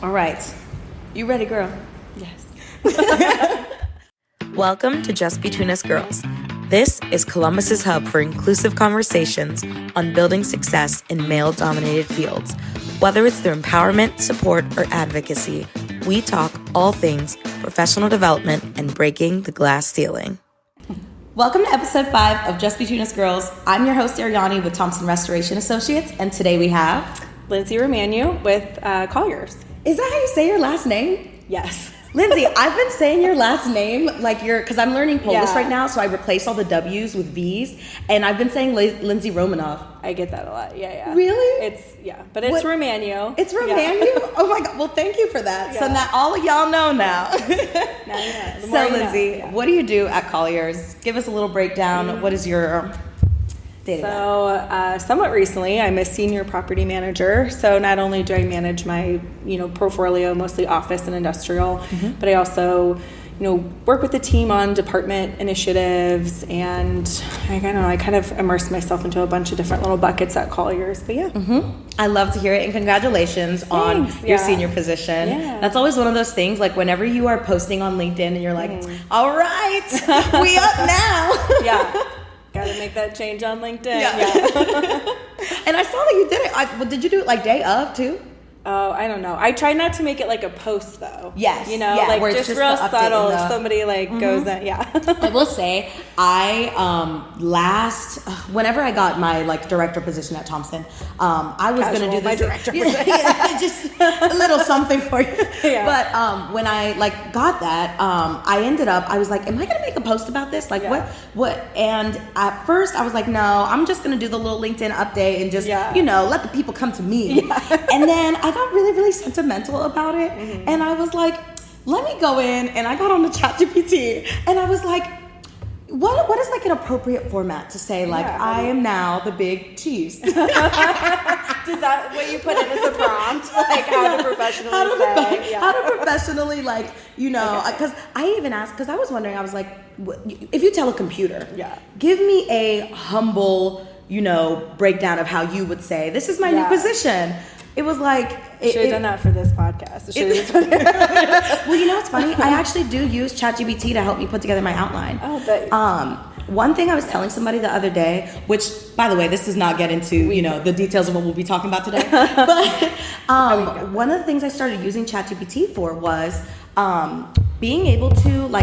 All right. You ready, girl? Yes. Welcome to Just Between Us Girls. This is Columbus's hub for inclusive conversations on building success in male-dominated fields. Whether it's through empowerment, support, or advocacy, we talk all things professional development and breaking the glass ceiling. Welcome to episode 5 of Just Between Us Girls. I'm your host, Arianny with Thompson Restoration Associates, and today we have... Lindsay Romaniw with Colliers. Is that how you say your last name? Yes. Lindsay, I've been saying your last name because I'm learning Polish right now, so I replace all the W's with V's, and I've been saying Lindsay Romaniw. I get that a lot. Yeah. Really? But it's Romaniw. It's Romaniw? Yeah. Oh my God. Well, thank you for that. Yeah. So now all of y'all know now. Now you know. So Lindsay, what do you do at Colliers? Give us a little breakdown. Mm-hmm. What is your day-to-day? So somewhat recently, I'm a senior property manager. So not only do I manage my, portfolio, mostly office and industrial, but I also, work with the team on department initiatives, and I kind of immerse myself into a bunch of different little buckets at Colliers. But yeah. I love to hear it, and congratulations on your senior position. Yeah. That's always one of those things, like whenever you are posting on LinkedIn and you're like, all right, we up now. Yeah. Got to make that change on LinkedIn. Yeah. And I saw that you did it. Did you do it like day of too? Oh, I don't know. I try not to make it like a post though. Yes. Like just real subtle. If somebody goes in, I will say, whenever I got my director position at Thompson, I was going to do this. My director position. Just a little something for you. Yeah. But when I got that, I was like, am I going to make a post about this? What? And at first I was like, no, I'm just going to do the little LinkedIn update and just, let the people come to me. Yeah. And then I got really, really sentimental about it. And I was like, let me go in, and I got on the ChatGPT, and I was like, what is an appropriate format to say I am now the big cheese? Does that what you put in as a prompt? How to professionally how to professionally because I even asked, because I was wondering, I was like, if you tell a computer, give me a humble, breakdown of how you would say, this is my new position. It was like... Should have done that for this podcast. Well, you know what's funny? I actually do use ChatGPT to help me put together my outline. Oh, but... one thing I was telling somebody the other day, which, by the way, this does not get into, the details of what we'll be talking about today. But one of the things I started using ChatGPT for was being able to,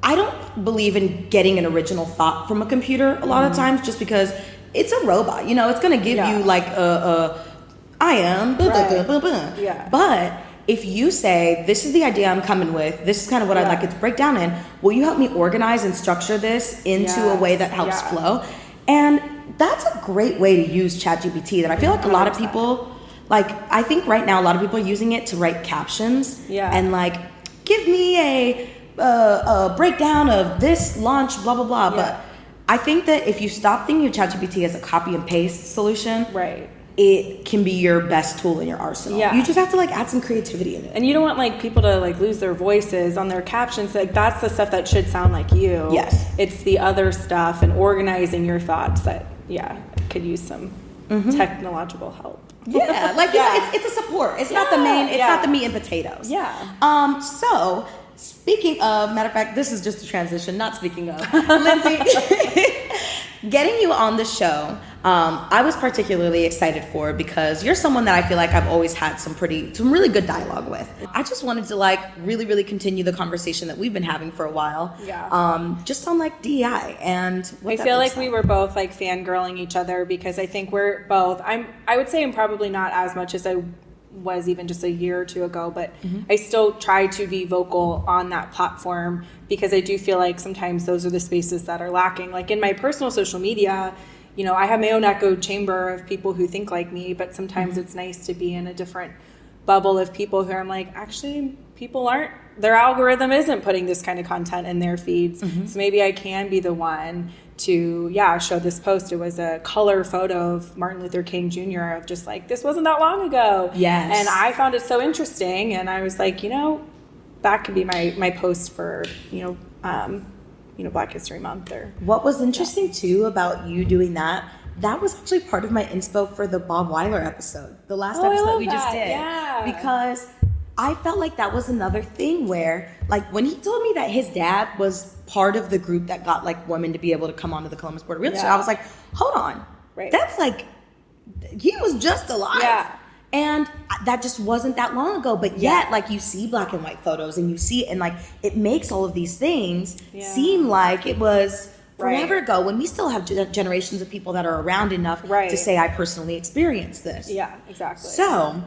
I don't believe in getting an original thought from a computer a lot of times, just because it's a robot. It's going to give you, I am, Yeah. But if you say, this is the idea I'm coming with, this is kind of what I'd like it to break down in, will you help me organize and structure this into a way that helps flow? And that's a great way to use ChatGPT that I feel like a lot of people, I think right now a lot of people are using it to write captions and give me a breakdown of this launch, blah, blah, blah. But I think that if you stop thinking of ChatGPT as a copy and paste solution, it can be your best tool in your arsenal. Yeah. You just have to add some creativity in it. And you don't want people to lose their voices on their captions. That's the stuff that should sound like you. Yes. It's the other stuff and organizing your thoughts that could use some technological help. Yeah. It's a support. It's not the main, it's not the meat and potatoes. Yeah. So speaking of, matter of fact, this is just a transition, not speaking of. Lindsay, getting you on the show, I was particularly excited for because you're someone that I feel like I've always had some really good dialogue with. I just wanted to really, really continue the conversation that we've been having for a while. Yeah. Just on DEI and what I feel like we were both fangirling each other because I think we're both, I would say I'm probably not as much as I was even just a year or two ago, but I still try to be vocal on that platform because I do feel like sometimes those are the spaces that are lacking. In my personal social media, I have my own echo chamber of people who think like me, but sometimes it's nice to be in a different bubble of people who I'm actually people aren't, their algorithm isn't putting this kind of content in their feeds. So maybe I can be the one to, show this post. It was a color photo of Martin Luther King Jr. of just this wasn't that long ago. Yes. And I found it so interesting. And I was like, that could be my post for, Black History Month. What was interesting too about you doing that That was actually part of my inspo for the Bob Weiler episode, the last episode we just did. Yeah. Because I felt like that was another thing where, like, when he told me that his dad was part of the group that got, like, women to be able to come onto the Columbus Board of Realtors, I was like, hold on. Right. That's like, he was just alive. Yeah. And that just wasn't that long ago. But yet, like, you see black and white photos and you see, and like, it makes all of these things seem like it was forever ago, when we still have generations of people that are around enough to say, I personally experienced this. Yeah, exactly. So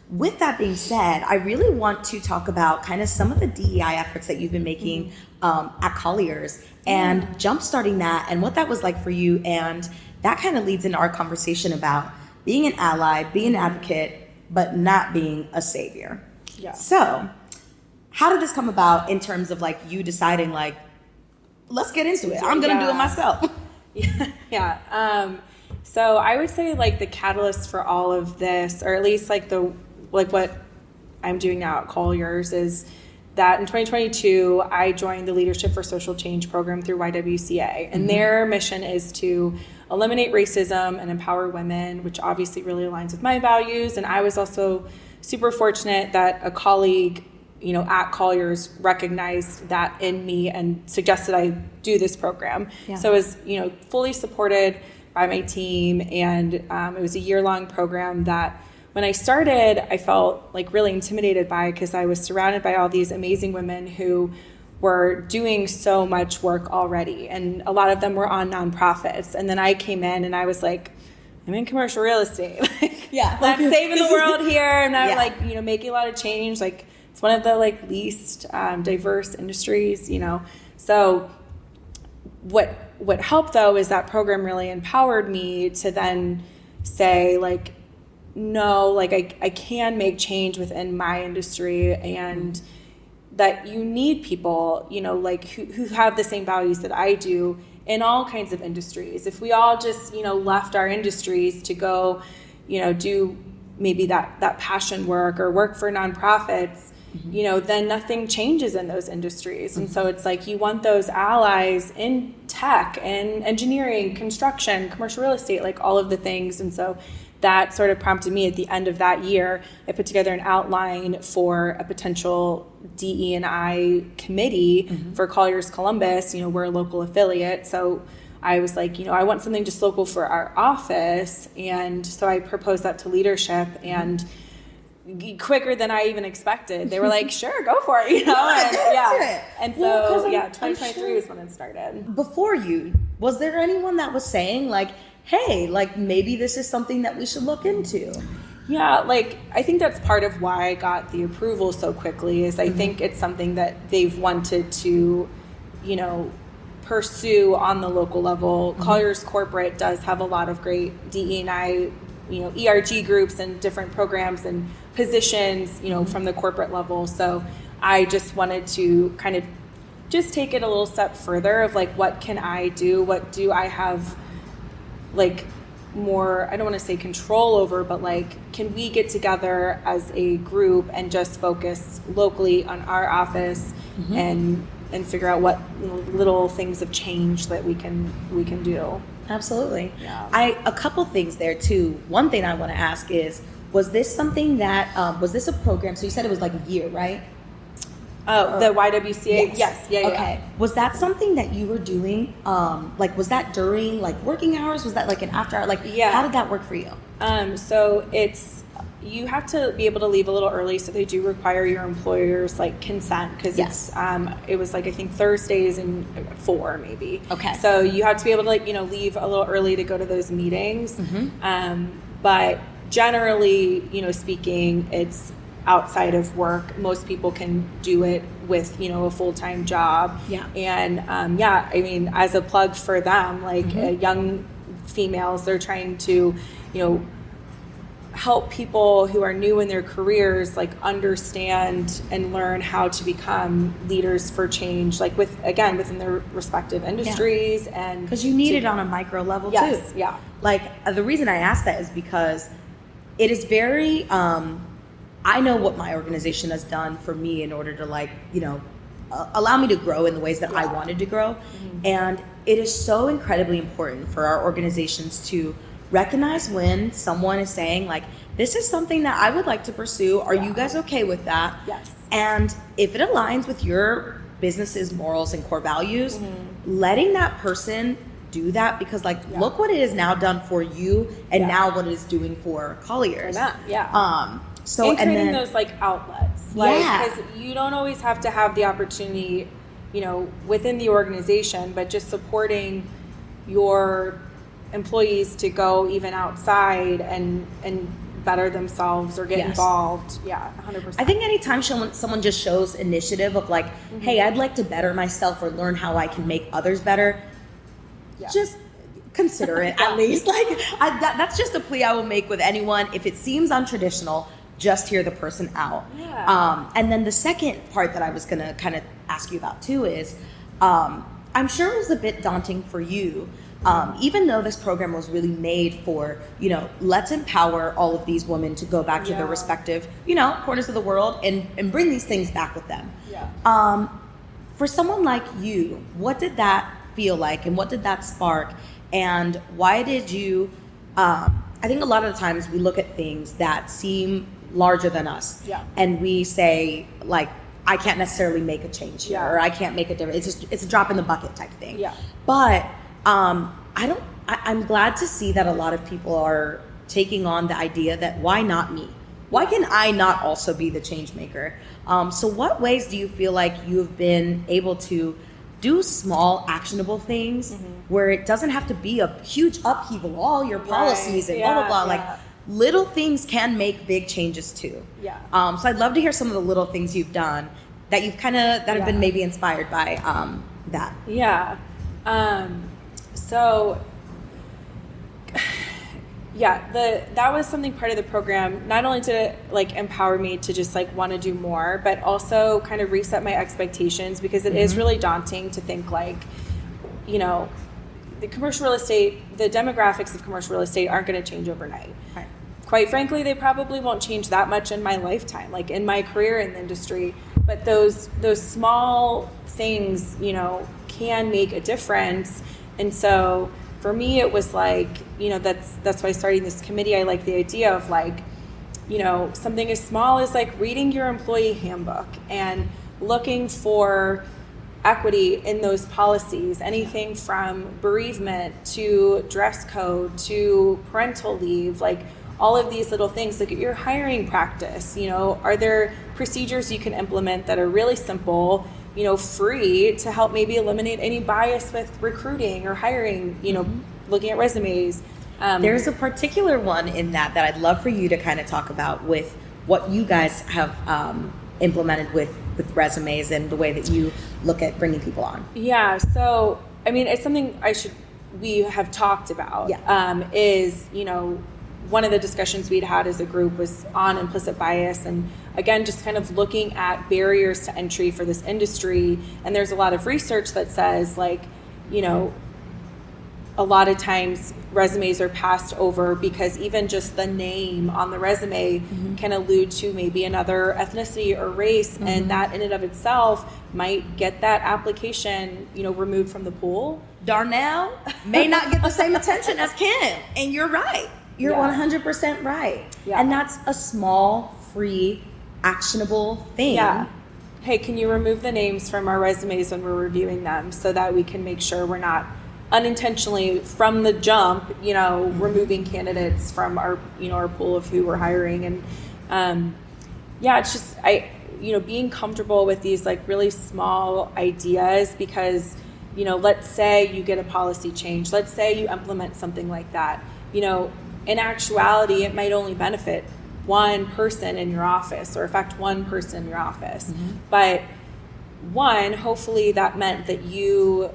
with that being said, I really want to talk about kind of some of the DEI efforts that you've been making at Colliers and jumpstarting that and what that was like for you. And that kind of leads into our conversation about being an ally, being an advocate, but not being a savior. Yeah. So how did this come about in terms of like you deciding like, let's get into it. I'm going to do it myself. So I would say like the catalyst for all of this, or at least like what I'm doing now at Colliers, is that in 2022, I joined the Leadership for Social Change program through YWCA. And their mission is to eliminate racism and empower women, which obviously really aligns with my values. And I was also super fortunate that a colleague, you know, at Colliers recognized that in me and suggested I do this program. Yeah. So it was, you know, fully supported by my team. And it was a year-long program that when I started, I felt like really intimidated by, because I was surrounded by all these amazing women who were doing so much work already. And a lot of them were on nonprofits. And then I came in and I was like, I'm in commercial real estate. I'm saving the world here. And I'm like, you know, making a lot of change. Like, it's one of the like least diverse industries, you know. So what helped though is that program really empowered me to then say like, no, like I can make change within my industry, and that you need people, you know, like who have the same values that I do in all kinds of industries. If we all just, you know, left our industries to go, you know, do maybe that passion work or work for nonprofits, you know, then nothing changes in those industries. And so it's like you want those allies in tech and engineering, construction, commercial real estate, like all of the things. And so that sort of prompted me at the end of that year. I put together an outline for a potential DE&I committee for Colliers Columbus. You know, we're a local affiliate. So I was like, you know, I want something just local for our office. And so I proposed that to leadership, and quicker than I even expected. They were like, sure, go for it, you know? And so, 2023 was when it started. Before you, was there anyone that was saying like, hey, like maybe this is something that we should look into? Yeah, like I think that's part of why I got the approval so quickly, is I think it's something that they've wanted to, you know, pursue on the local level. Colliers Corporate does have a lot of great DE&I, you know, ERG groups and different programs and positions, you know, from the corporate level. So I just wanted to kind of just take it a little step further of like, what can I do? What do I have like more, I don't want to say control over, but like, can we get together as a group and just focus locally on our office and figure out what little things of change that we can do. Absolutely. Yeah. A couple things there too. One thing I want to ask is, was this something that, was this a program? So you said it was like a year, right? The YWCA? Yes. Okay. Was that something that you were doing? Like, was that during like working hours? Was that like an after hour? Like, how did that work for you? So you have to be able to leave a little early, so they do require your employer's like consent, because it was like I think Thursdays and 4 maybe. Okay. So you have to be able to like, you know, leave a little early to go to those meetings. But generally, you know, speaking, it's outside of work. Most people can do it with, you know, a full-time job. Yeah. And I mean, as a plug for them, like young females, they're trying to, you know, help people who are new in their careers like understand and learn how to become leaders for change, like within their respective industries. And because you need it on a micro level too. Yeah. Like the reason I ask that is because it is very I know what my organization has done for me in order to like, you know, allow me to grow in the ways that I wanted to grow. And it is so incredibly important for our organizations to recognize when someone is saying like, this is something that I would like to pursue. Are you guys okay with that? Yes. And if it aligns with your business's morals and core values, letting that person do that, because like look what it is now done for you, and now what it is doing for Colliers. So and creating those like outlets, like because you don't always have to have the opportunity, you know, within the organization, but just supporting your employees to go even outside and better themselves or get involved. 100%. I think anytime someone just shows initiative of like, hey, I'd like to better myself or learn how I can make others better, just consider it at least. Like that's just a plea I will make with anyone. If it seems untraditional, just hear the person out. And then the second part that I was gonna kind of ask you about too is, I'm sure it was a bit daunting for you, even though this program was really made for, you know, let's empower all of these women to go back to their respective, you know, corners of the world and bring these things back with them. For someone like you, what did that feel like, and what did that spark, and why did you, I think a lot of the times we look at things that seem larger than us, and we say like, I can't necessarily make a change here, or I can't make a difference. It's a drop in the bucket type thing. But I'm glad to see that a lot of people are taking on the idea that why not me? Why can I not also be the change maker? So what ways do you feel like you've been able to do small actionable things where it doesn't have to be a huge upheaval, all your policies and blah, blah, blah. Like little things can make big changes too. So I'd love to hear some of the little things you've done that you've kind of, that have been maybe inspired by that. That was something part of the program, not only to like empower me to just like want to do more, but also kind of reset my expectations, because it is really daunting to think like, you know, the commercial real estate, the demographics of commercial real estate aren't going to change overnight. Quite frankly, they probably won't change that much in my lifetime, like in my career in the industry. But those small things, you know, can make a difference. And so for me, it was like, you know, that's why starting this committee, I like the idea of like, you know, something as small as like reading your employee handbook and looking for equity in those policies, anything from bereavement to dress code to parental leave, like all of these little things. Look at your hiring practice. You know, are there procedures you can implement that are really simple, you know, free to help maybe eliminate any bias with recruiting or hiring, you know, looking at resumes. There's a particular one in that I'd love for you to kind of talk about with what you guys have implemented with resumes and the way that you look at bringing people on. So, I mean, it's something we have talked about, is, you know, one of the discussions we'd had as a group was on implicit bias, and again, just kind of looking at barriers to entry for this industry. And there's a lot of research that says, like, you know, a lot of times resumes are passed over because even just the name on the resume can allude to maybe another ethnicity or race, and that in and of itself might get that application, you know, removed from the pool. Darnell may not get the same attention as Kim, and you're right. You're 100% right. And that's a small, free, actionable thing. Hey, can you remove the names from our resumes when we're reviewing them so that we can make sure we're not unintentionally from the jump, you know, removing candidates from our, you know, our pool of who we're hiring. And it's just, you know, being comfortable with these like really small ideas, because, you know, let's say you get a policy change, let's say you implement something like that, you know, in actuality, it might only benefit one person in your office or affect one person in your office. But one, hopefully that meant that you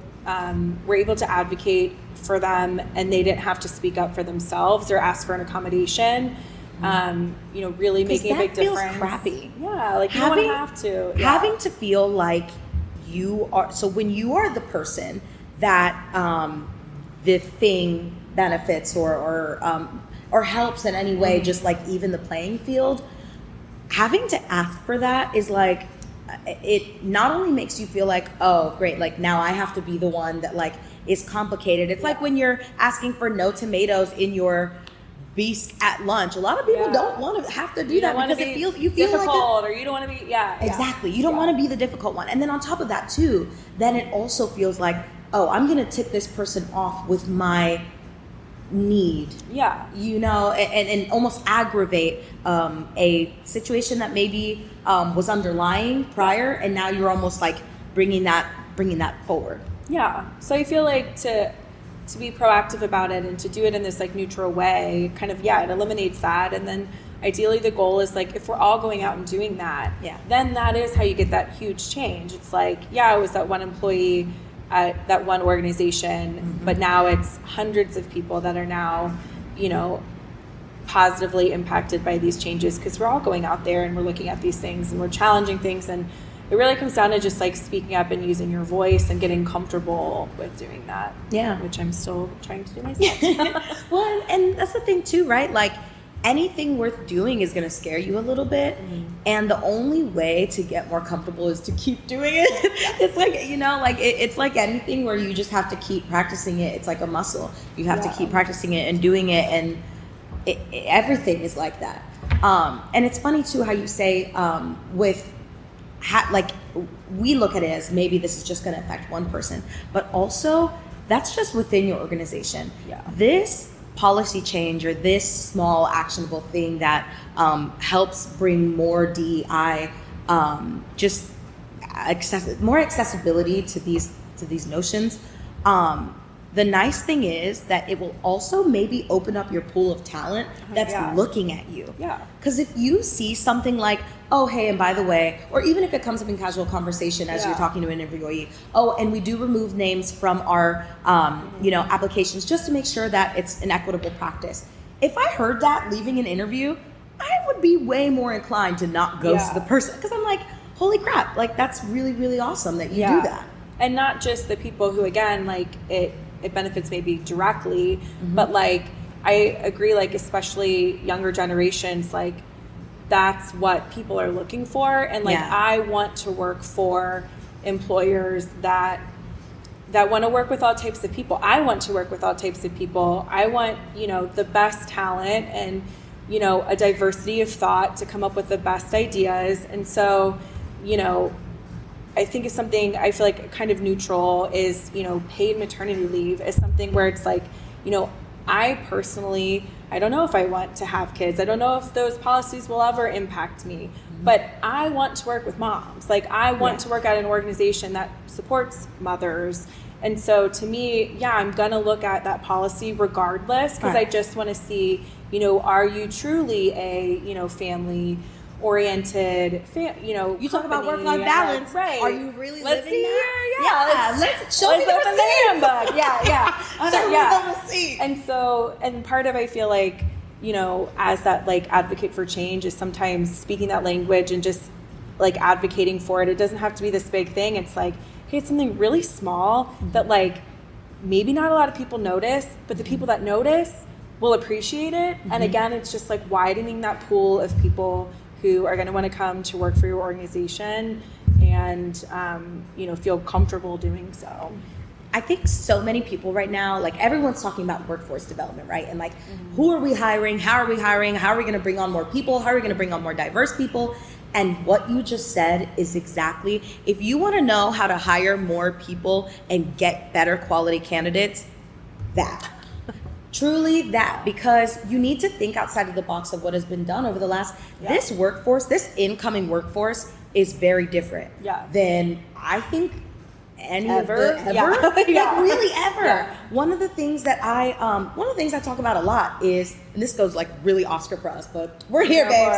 were able to advocate for them and they didn't have to speak up for themselves or ask for an accommodation. You know, really making a big difference. That feels crappy. Like you don't have to. Having to feel like you are, so when you are the person that the thing benefits or helps in any way, just like even the playing field, having to ask for that is like, it not only makes you feel like, oh great, like now I have to be the one that like is complicated. It's like when you're asking for no tomatoes in your beast at lunch. A lot of people don't want to have to do that because it feels you feel difficult, or you don't want to be exactly. You don't want to be the difficult one. And then on top of that too, then it also feels like, oh, I'm going to tip this person off with my need. You know, and almost aggravate a situation that maybe was underlying prior, and now you're almost like bringing that forward. So I feel like to be proactive about it and to do it in this like neutral way, kind of it eliminates that. And then ideally the goal is like, if we're all going out and doing that, then that is how you get that huge change. It's like, it was that one employee at that one organization, but now it's hundreds of people that are now, you know, positively impacted by these changes, because we're all going out there and we're looking at these things and we're challenging things. And it really comes down to just like speaking up and using your voice and getting comfortable with doing that. Which I'm still trying to do myself. Well, and that's the thing too, right? Like anything worth doing is going to scare you a little bit. And the only way to get more comfortable is to keep doing it. It's like, you know, like it's like anything where you just have to keep practicing it. It's like a muscle. You have to keep practicing it and doing it. And everything is like that. And it's funny too how you say like we look at it as maybe this is just going to affect one person, but also that's just within your organization. This policy change or this small actionable thing that helps bring more DEI, just more accessibility to these notions. The nice thing is that it will also maybe open up your pool of talent that's looking at you. Because if you see something like, oh, hey, and by the way, or even if it comes up in casual conversation as you're talking to an interviewee, oh, and we do remove names from our, you know, applications just to make sure that it's an equitable practice. If I heard that leaving an interview, I would be way more inclined to not ghost the person, because I'm like, holy crap, like that's really, really awesome that you do that. And not just the people who, again, like it benefits maybe directly, but like I agree, like especially younger generations, like that's what people are looking for. And like I want to work for employers that want to work with all types of people. I want to work with all types of people. I want, you know, the best talent and, you know, a diversity of thought to come up with the best ideas. And so, you know, I think is something I feel like kind of neutral is, you know, paid maternity leave is something where it's like, you know, I personally, I don't know if I want to have kids. I don't know if those policies will ever impact me, but I want to work with moms. Like I want to work at an organization that supports mothers. And so to me, I'm going to look at that policy regardless, because I just want to see, you know, are you truly a, you know, family oriented, you know, you talk about work-life balance, right? Are you really living that? Let's show me the handbook. Show me the receipt. And so, and part of I feel like, you know, as that like advocate for change is sometimes speaking that language and just like advocating for it. It doesn't have to be this big thing. It's like, hey, it's something really small that like maybe not a lot of people notice, but the people that notice will appreciate it. And again, it's just like widening that pool of people who are going to want to come to work for your organization and, you know, feel comfortable doing so. I think so many people right now, like everyone's talking about workforce development, right? And like, who are we hiring? How are we hiring? How are we going to bring on more people? How are we going to bring on more diverse people? And what you just said is exactly, if you want to know how to hire more people and get better quality candidates, that. Truly that, because you need to think outside of the box of what has been done over the last, this workforce, this incoming workforce is very different than I think any ever. Like really ever. One of the things that I talk about a lot is, and this goes like really Oscar for us, but we're here, babes.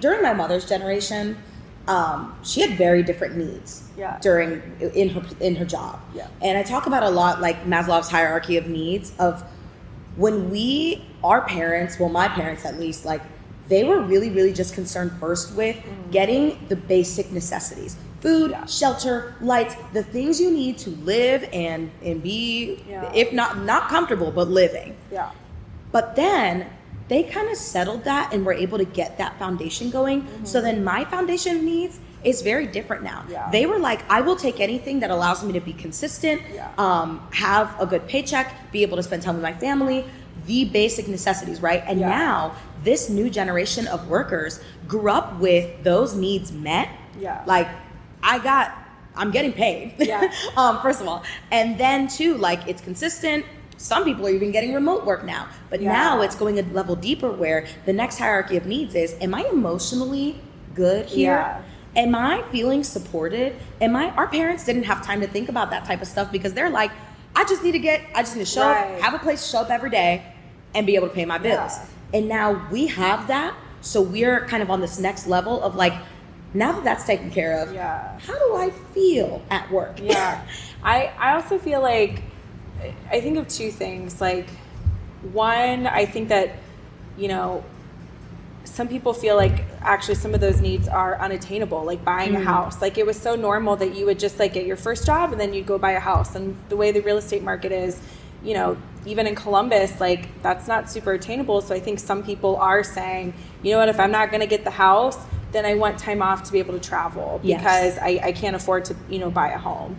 During my mother's generation, she had very different needs in her job. And I talk about a lot like Maslow's hierarchy of needs of when our parents, well, my parents at least, like they were really, really just concerned first with getting the basic necessities. Food, shelter, lights, the things you need to live and be, if not comfortable, but living. But then they kind of settled that and were able to get that foundation going. So then my foundation needs is very different now. They were like, I will take anything that allows me to be consistent, have a good paycheck, be able to spend time with my family, the basic necessities, right? And now this new generation of workers grew up with those needs met. Yeah. Like, I'm getting paid. Yeah. First of all. And then too, like, it's consistent. Some people are even getting remote work now. But now it's going a level deeper where the next hierarchy of needs is, am I emotionally good here? Yeah. Am I feeling supported? Our parents didn't have time to think about that type of stuff because they're like, I just need to show up, have a place to show up every day and be able to pay my bills. Yeah. And now we have that. So we're kind of on this next level of like, now that that's taken care of, how do I feel at work? Yeah. I also feel like, I think of two things. Like, one, I think that, you know, some people feel like actually some of those needs are unattainable, like buying a house. Like, it was so normal that you would just like get your first job and then you'd go buy a house. And the way the real estate market is, you know, even in Columbus, like, that's not super attainable. So I think some people are saying, you know what, if I'm not going to get the house, then I want time off to be able to travel because I can't afford to, you know, buy a home.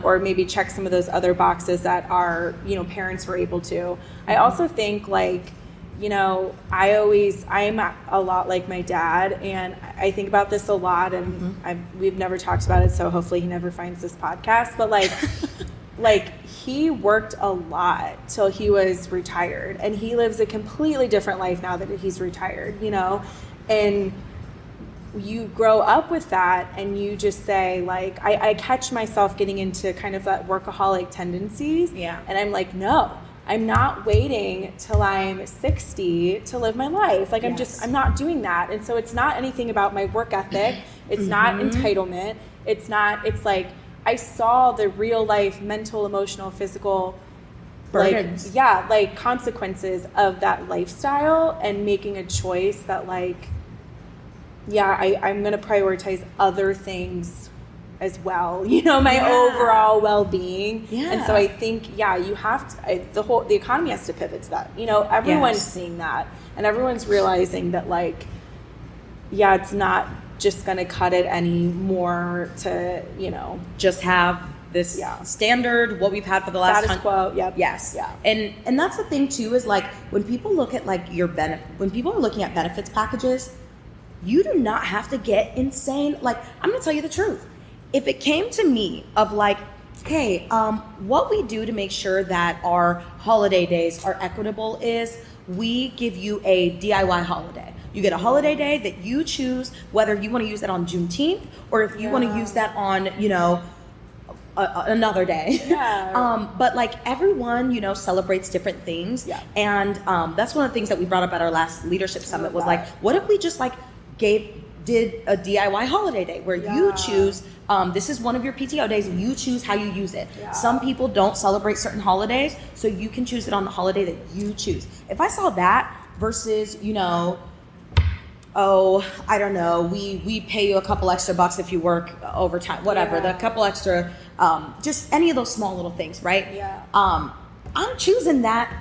Or maybe check some of those other boxes that our, you know, parents were able to. I also think, like, you know, I'm a lot like my dad, and I think about this a lot, and we've never talked about it, so hopefully he never finds this podcast, but like, like, he worked a lot till he was retired, and he lives a completely different life now that he's retired, you know, and you grow up with that and you just say, like, I catch myself getting into kind of that workaholic tendencies. Yeah. And I'm like, no, I'm not waiting till I'm 60 to live my life. Like, I'm not doing that. And so it's not anything about my work ethic. It's not entitlement. It's like, I saw the real life mental, emotional, physical burdens. Like consequences of that lifestyle, and making a choice that, like, I'm going to prioritize other things as well, you know, my overall well-being. Yeah. And so I think, you have to, the economy has to pivot to that. You know, everyone's seeing that, and everyone's realizing that, like, it's not just going to cut it anymore to, you know, just have this standard, what we've had for the last status quo. Yes. Yeah. And that's the thing too, is like, when people look at like when people are looking at benefits packages, you do not have to get insane. Like, I'm going to tell you the truth. If it came to me of like, hey, what we do to make sure that our holiday days are equitable is we give you a DIY holiday. You get a holiday day that you choose whether you want to use that on Juneteenth or if you want to use that on, you know, another day. Yeah. But like, everyone, you know, celebrates different things. Yeah. And that's one of the things that we brought up at our last leadership summit was like, what if we just like did a DIY holiday day where you choose, this is one of your PTO days, and you choose how you use it. Yeah. Some people don't celebrate certain holidays, so you can choose it on the holiday that you choose. If I saw that versus, you know, I don't know, we pay you a couple extra bucks if you work overtime, whatever, the couple extra, just any of those small little things, right? Yeah. I'm choosing that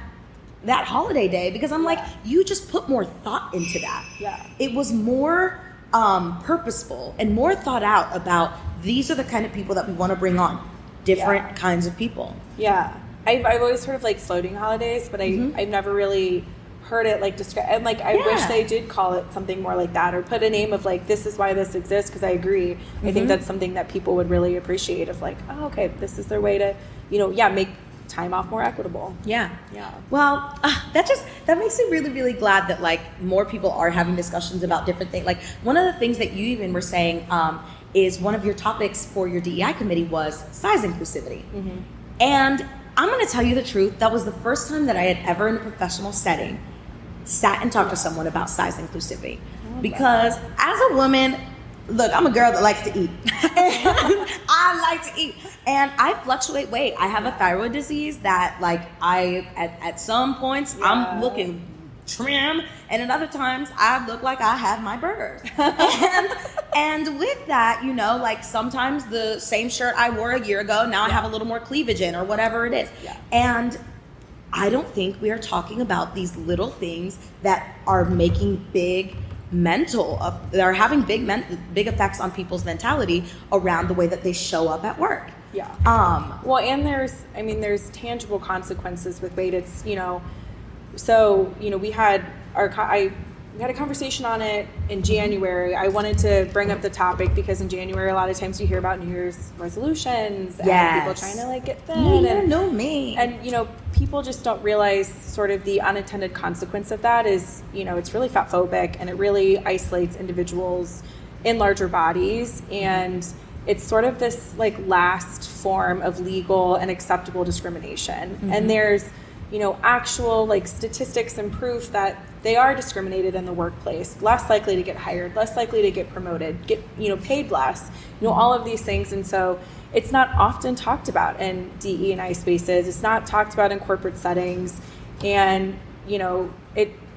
holiday day because I'm like, you just put more thought into that. Yeah. It was more purposeful and more thought out about, these are the kind of people that we want to bring on, different kinds of people. Yeah. I've always heard of like floating holidays, but I've never really heard it like described. And like, I wish they did call it something more like that, or put a name of like, this is why this exists. Because I agree. I think that's something that people would really appreciate, of like, oh, okay, this is their way to, you know, make time off more equitable. Yeah. Well, that makes me really, really glad that like more people are having discussions about different things. Like, one of the things that you even were saying is one of your topics for your DEI committee was size inclusivity. And I'm going to tell you the truth. That was the first time that I had ever, in a professional setting, sat and talked to someone about size inclusivity. Because as a woman, look, I'm a girl that likes to eat. I like to eat. And I fluctuate weight. I have a thyroid disease that, like, at some points, I'm looking trim, and at other times, I look like I have my burgers. and with that, you know, like, sometimes the same shirt I wore a year ago, now I have a little more cleavage in, or whatever it is. Yeah. And I don't think we are talking about these little things that are making big that are having big effects on people's mentality around the way that they show up at work. Yeah. Well, and there's tangible consequences with weight. It's, you know, So, we had we had a conversation on it in January. I wanted to bring up the topic because in January, a lot of times you hear about New Year's resolutions and people trying to get thin. And people just don't realize sort of the unintended consequence of that is, it's really fat phobic and it really isolates individuals in larger bodies. And it's sort of this last form of legal and acceptable discrimination. And there's, actual statistics and proof that they are discriminated in the workplace, less likely to get hired, less likely to get promoted, get, paid less, all of these things. And so it's not often talked about in DE&I spaces. It's not talked about in corporate settings. And,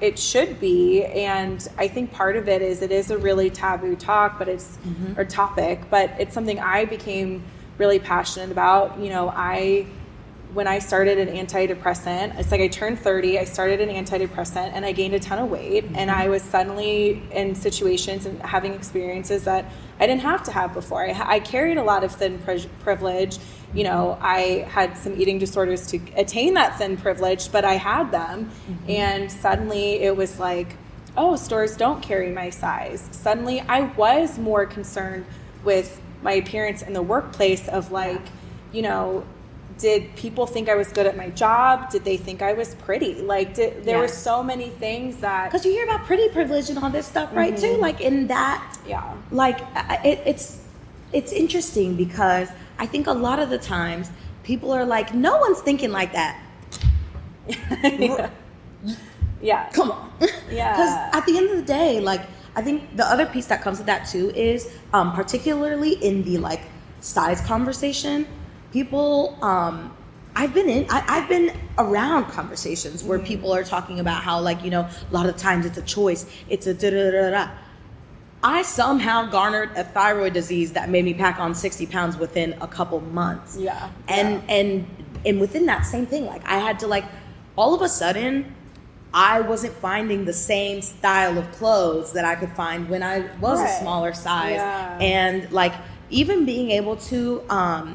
it should be. And I think part of it is a really taboo talk, but it's or topic, but it's something I became really passionate about. When I started an antidepressant, it's I turned 30, I started an antidepressant and I gained a ton of weight. And I was suddenly in situations and having experiences that I didn't have to have before. I carried a lot of thin privilege. I had some eating disorders to attain that thin privilege, but I had them. And suddenly it was stores don't carry my size. Suddenly I was more concerned with my appearance in the workplace of did people think I was good at my job? Did they think I was pretty? There were so many things that... Because you hear about pretty privilege and all this stuff, right, too? In that... Yeah. It's interesting because I think a lot of the times people are no one's thinking like that. Yeah. Come on. Yeah. Because at the end of the day, I think the other piece that comes with that, too, is particularly in the, size conversation... People, I've been around conversations where people are talking about how a lot of times it's a choice, it's a da-da-da-da. I somehow garnered a thyroid disease that made me pack on 60 pounds within a couple months. Yeah. And within that same thing, I had to all of a sudden, I wasn't finding the same style of clothes that I could find when I was a smaller size. Yeah. And even being able to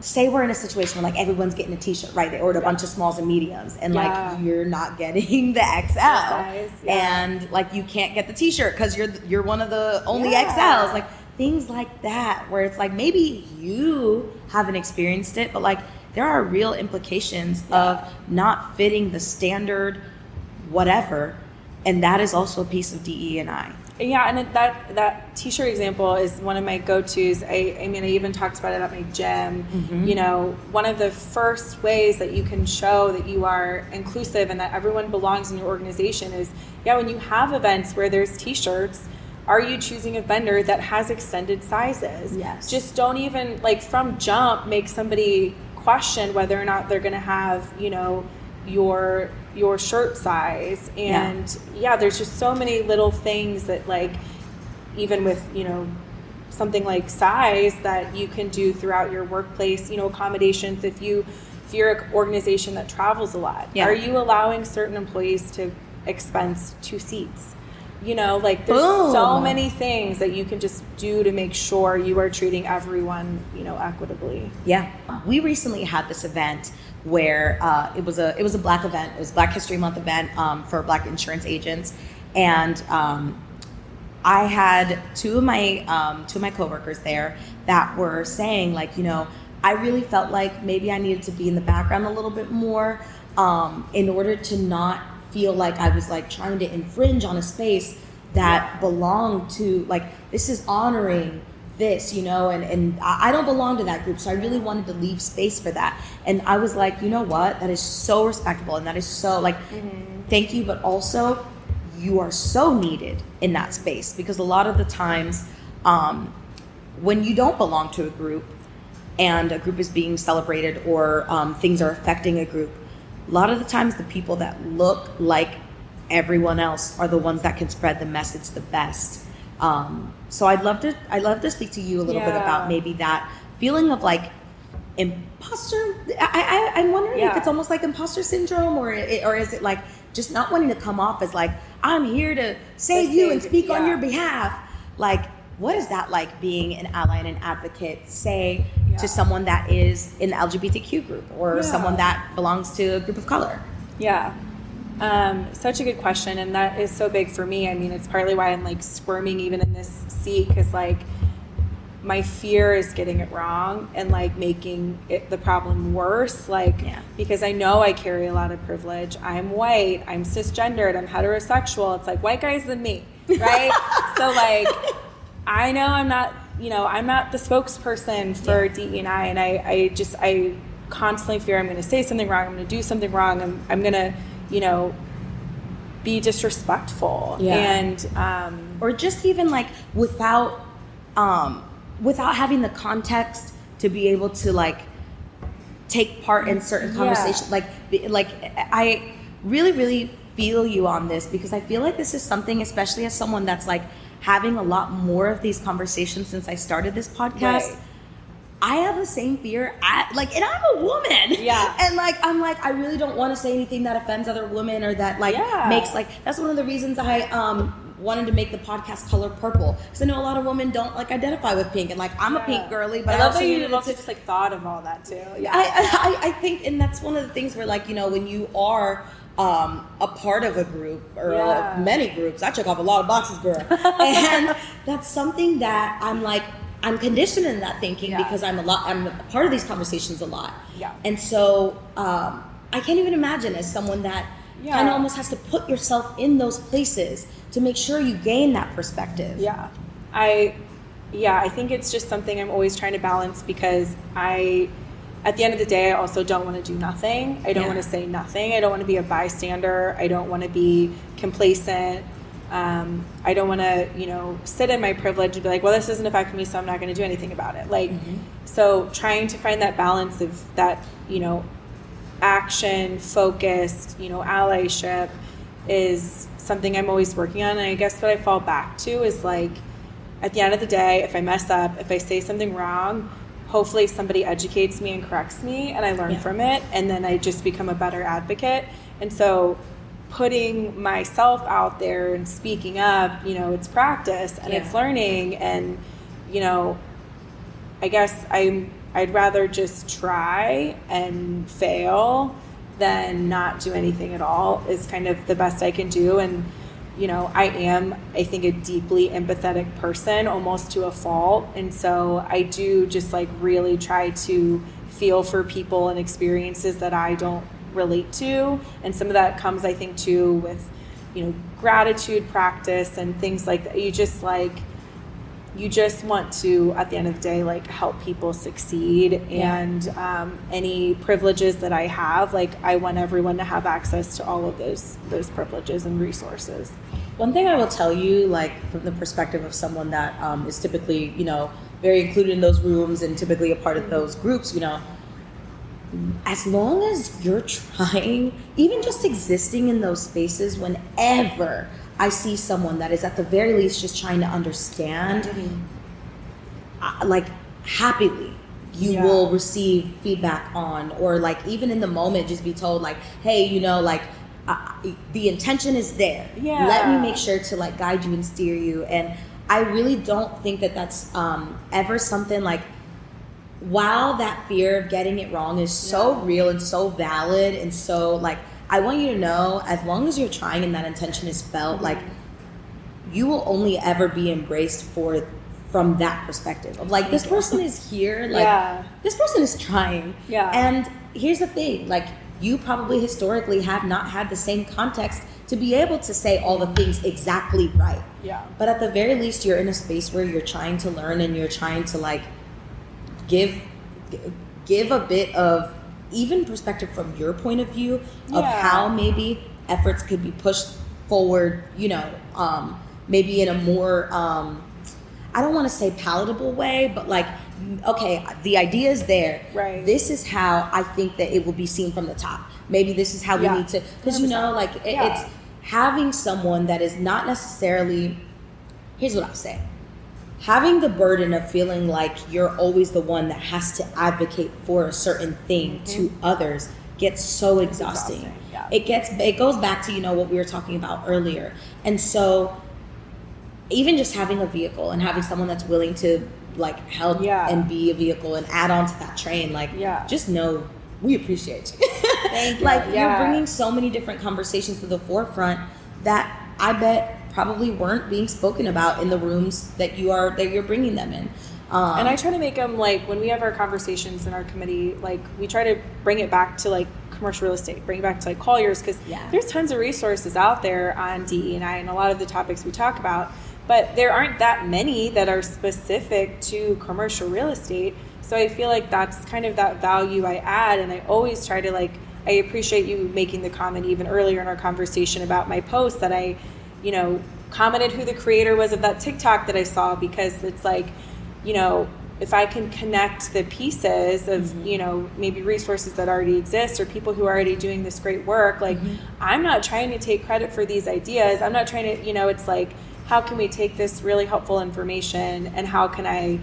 say we're in a situation where everyone's getting a t-shirt, right? They ordered a bunch of smalls and mediums and you're not getting the XL size, and you can't get the t-shirt because you're one of the only XLs, things like that where it's maybe you haven't experienced it, but there are real implications of not fitting the standard whatever, and that is also a piece of DE&I. Yeah, and that t-shirt example is one of my go-tos. I even talked about it at my gym. One of the first ways that you can show that you are inclusive and that everyone belongs in your organization is, when you have events where there's t-shirts, are you choosing a vendor that has extended sizes? Yes. Just don't even, from jump, make somebody question whether or not they're going to have, your shirt size. And there's just so many little things that even with something like size that you can do throughout your workplace, accommodations. If you're an organization that travels a lot, are you allowing certain employees to expense 2 seats? There's so many things that you can just do to make sure you are treating everyone equitably. We recently had this event where it was a Black event. It was Black History Month event for Black insurance agents, and I had two of my coworkers there that were saying I really felt maybe I needed to be in the background a little bit more in order to not feel I was trying to infringe on a space that belonged to this is honoring this, and I don't belong to that group, so I really wanted to leave space for that. And I was you know what, that is so respectable, and that is so thank you, but also you are so needed in that space, because a lot of the times when you don't belong to a group and a group is being celebrated or things are affecting a group, a lot of the times the people that look like everyone else are the ones that can spread the message the best. So I'd love to speak to you a little bit about maybe that feeling of imposter. I'm wondering if it's almost imposter syndrome, or is it just not wanting to come off as I'm here to save you and speak on your behalf. What is that being an ally and an advocate, say, to someone that is in the LGBTQ group or someone that belongs to a group of color? Yeah. Such a good question, and that is so big for me. I mean, it's partly why I'm like squirming even in this seat, because like my fear is getting it wrong and like making it the problem worse, like because I know I carry a lot of privilege. I'm white, I'm cisgendered, I'm heterosexual. It's like white guys and me, right? So like I know I'm not the spokesperson for DE&I, and I constantly fear I'm going to say something wrong, I'm going to do something wrong, I'm going to be disrespectful, and or just even like without having the context to be able to like take part in certain conversations. Like I really feel you on this, because I feel like this is something, especially as someone that's like having a lot more of these conversations since I started this podcast. Right. I have the same fear, and I'm a woman. Yeah. And I'm I really don't want to say anything that offends other women, or that makes that's one of the reasons I wanted to make the podcast Color Purple, because I know a lot of women don't identify with pink, and I'm a pink girly, but I love that you also just thought of all that too. Yeah. I think, and that's one of the things where when you are a part of a group or many groups, I check off a lot of boxes, girl. And that's something that I'm conditioned in that thinking, because I'm a part of these conversations a lot. Yeah. And so I can't even imagine, as someone that kind of almost has to put yourself in those places to make sure you gain that perspective. Yeah. I think it's just something I'm always trying to balance, because at the end of the day, I also don't want to do nothing. I don't want to say nothing. I don't want to be a bystander. I don't want to be complacent. I don't want to, sit in my privilege and be like, well, this isn't affecting me, so I'm not going to do anything about it. So trying to find that balance of that, action focused, allyship is something I'm always working on. And I guess what I fall back to is at the end of the day, if I mess up, if I say something wrong, hopefully somebody educates me and corrects me, and I learn from it, and then I just become a better advocate. And so putting myself out there and speaking up, it's practice and it's learning, and I guess I'd rather just try and fail than not do anything at all, is kind of the best I can do. And I think a deeply empathetic person, almost to a fault, and so I do just really try to feel for people and experiences that I don't relate to, and some of that comes, I think, too, with gratitude practice and things like that. You just want to, at the end of the day, help people succeed, and any privileges that I have, I want everyone to have access to all of those privileges and resources. One thing I will tell you, from the perspective of someone that is typically, very included in those rooms and typically a part of those groups, as long as you're trying, even just existing in those spaces, whenever I see someone that is at the very least just trying to understand, happily, you will receive feedback on, or even in the moment, just be told hey, the intention is there. Yeah. Let me make sure to guide you and steer you. And I really don't think that that's ever something while that fear of getting it wrong is so real and so valid, and so I want you to know, as long as you're trying and that intention is felt, you will only ever be embraced from that perspective of this person is here, this person is trying. Yeah. And here's the thing, you probably historically have not had the same context to be able to say all the things exactly right. Yeah. But at the very least, you're in a space where you're trying to learn, and you're trying to give a bit of even perspective from your point of view of how maybe efforts could be pushed forward, maybe in a more, I don't want to say palatable way, but okay, the idea is there. Right. This is how I think that it will be seen from the top. Maybe this is how we need to, because it's having someone that is not necessarily, here's what I'll say. Having the burden of feeling like you're always the one that has to advocate for a certain thing to others gets so exhausting. Yeah. It goes back to, what we were talking about earlier. And so even just having a vehicle and having someone that's willing to help and be a vehicle and add on to that train, just know we appreciate you. Thank you. Like, you're bringing so many different conversations to the forefront that I bet probably weren't being spoken about in the rooms that you're bringing them in. And I try to make them, like, when we have our conversations in our committee, like, we try to bring it back to, like, commercial real estate, bring it back to, like, Colliers, because there's tons of resources out there on DE&I and a lot of the topics we talk about, but there aren't that many that are specific to commercial real estate. So I feel like that's kind of that value I add, and I always try to, like, I appreciate you making the comment even earlier in our conversation about my post that I, you know, commented who the creator was of that TikTok that I saw, because it's like, you know, if I can connect the pieces of, you know, maybe resources that already exist or people who are already doing this great work, like, I'm not trying to take credit for these ideas. I'm not trying to, you know, it's like, how can we take this really helpful information and how can I,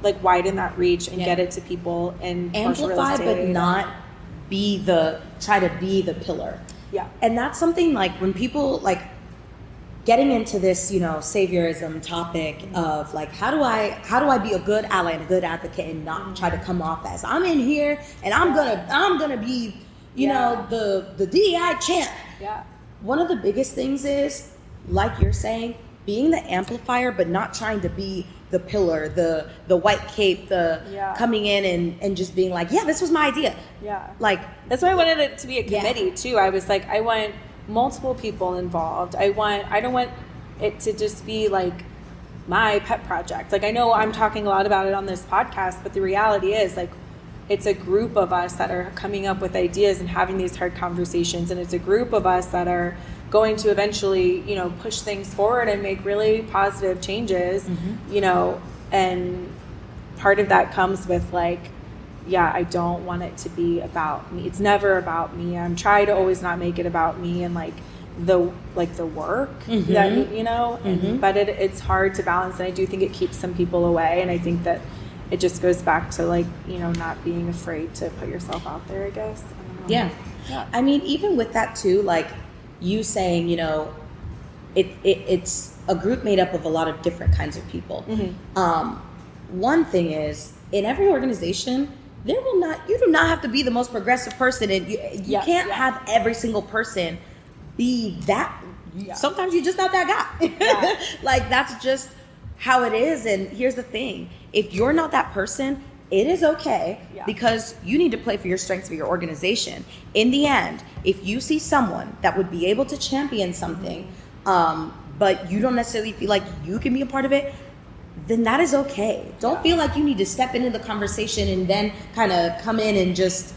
like, widen that reach and get it to people and amplify, but not try to be the pillar. Yeah. And that's something, like, when people, like, getting into this, you know, saviorism topic of, like, how do I be a good ally and a good advocate and not try to come off as I'm in here and I'm gonna be, you know, the DEI champ. Yeah. One of the biggest things is, like you're saying, being the amplifier, but not trying to be the pillar, the white cape, coming in and just being like, yeah, this was my idea. Yeah. Like, that's why I wanted it to be a committee too. I was like, I want multiple people involved. I don't want it to just be like my pet project. Like, I know I'm talking a lot about it on this podcast, but the reality is, like, it's a group of us that are coming up with ideas and having these hard conversations, and it's a group of us that are going to eventually, you know, push things forward and make really positive changes, you know, and part of that comes with, like, I don't want it to be about me. It's never about me. I'm trying to always not make it about me and, like, the work that, you know, but it's hard to balance, and I do think it keeps some people away, and I think that it just goes back to, like, you know, not being afraid to put yourself out there, I guess. I don't know. Yeah. I mean, even with that too, like, you saying, you know, it's a group made up of a lot of different kinds of people. One thing is, in every organization, you do not have to be the most progressive person, and you can't have every single person be that. Sometimes you're just not that guy. Like, that's just how it is. And here's the thing: if you're not that person, it is okay, because you need to play for your strengths for your organization. In the end, if you see someone that would be able to champion something, but you don't necessarily feel like you can be a part of it, then that is okay. Don't feel like you need to step into the conversation and then kind of come in and just